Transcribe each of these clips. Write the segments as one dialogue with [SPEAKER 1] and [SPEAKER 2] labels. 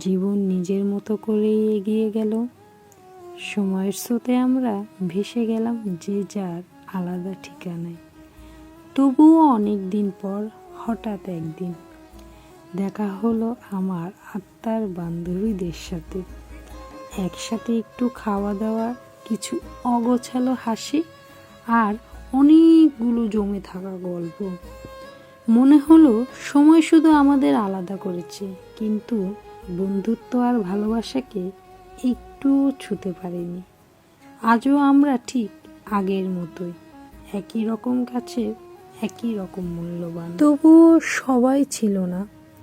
[SPEAKER 1] জীবন নিজের মতো করেই এগিয়ে গেল। সময়ের স্রোতে আমরা ভেসে গেলাম যে যার আলাদা ঠিকানায়। তবুও অনেক দিন পর হঠাৎ একদিন দেখা হলো আমার আত্মার বান্ধবীদের সাথে। একসাথে একটু খাওয়া দাওয়া, কিছু অগোছালো হাসি আর অনেকগুলো জমে থাকা গল্প। মনে হলো সময় শুধু আমাদের আলাদা করেছে, কিন্তু বন্ধুত্ব আর ভালোবাসাকে একটু ছুঁতে পারেনি। আজও আমরা ঠিক আগের মতোই, একই রকম কাছে, একই রকম মূল্যবান। তবুও সবাই ছিল না,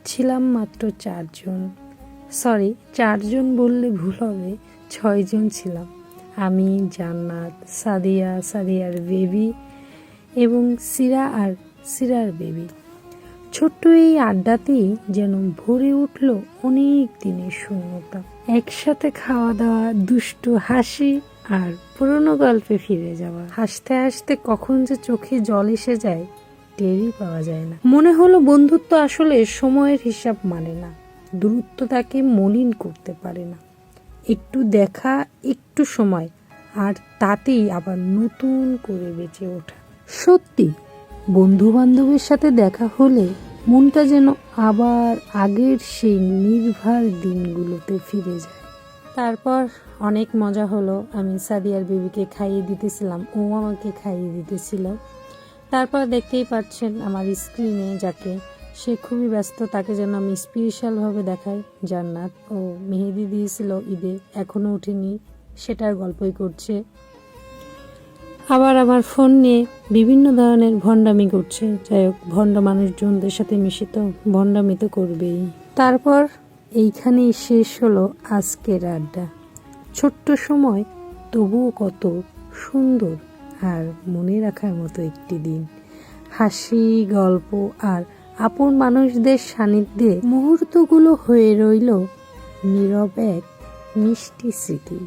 [SPEAKER 1] ছিলাম মাত্র 4 জন। 4 জন বললে ভুল হবে, 6 জন ছিলাম। আমি, জান্নাত, সাদিয়া, সাদিয়ার বেবি এবং সিরা আর সিরার বেবি। ছোট্ট এই আড্ডাতেই যেন ভরে উঠল অনেক দিনের শূন্যতা। একসাথে খাওয়া দাওয়া, দুষ্টু হাসি আর পুরনো গল্পে ফিরে যাওয়া। হাসতে হাসতে কখন যে চোখে জল এসে যায় টেরই পাওয়া যায় না। মনে হলো বন্ধুত্ব আসলে সময়ের হিসাব মানে না, দূরত্ব তাকে মলিন করতে পারে না। একটু দেখা, একটু সময়, আর তাতেই আবার নতুন করে বেঁচে ওঠা। সত্যি, বন্ধু বান্ধবের সাথে দেখা হলে মনটা যেন আবার আগের সেই নির্ভার দিনগুলোতে ফিরে যায়। তারপর অনেক মজা হলো। আমি সাদিয়ার বেবিকে খাইয়ে দিতেছিলাম, ও আমাকে খাইয়ে দিতেছিল। তারপর দেখতেই পাচ্ছেন আমার স্ক্রিনে যাকে, সে খুবই ব্যস্ত, তাকে যেন আমি স্পেশালভাবে দেখাই। জান্নাত ও মেহেদি দিয়েছিল ঈদে, এখনও ওঠেনি, সেটার গল্পই করছে। আবার আমার ফোন নিয়ে বিভিন্ন ধরনের ভণ্ডামি করছে। যাই হোক, ভণ্ড মানুষজনদের সাথে মিশে তো ভণ্ডামি তো করবেই। তারপর এইখানেই শেষ হলো আজকের আড্ডা। ছোট্ট সময়, তবুও কত সুন্দর আর মনে রাখার মতো একটি দিন। হাসি, গল্প আর আপন মানুষদের সান্নিধ্যে মুহূর্তগুলো হয়ে রইল নীরব এক মিষ্টি স্মৃতি।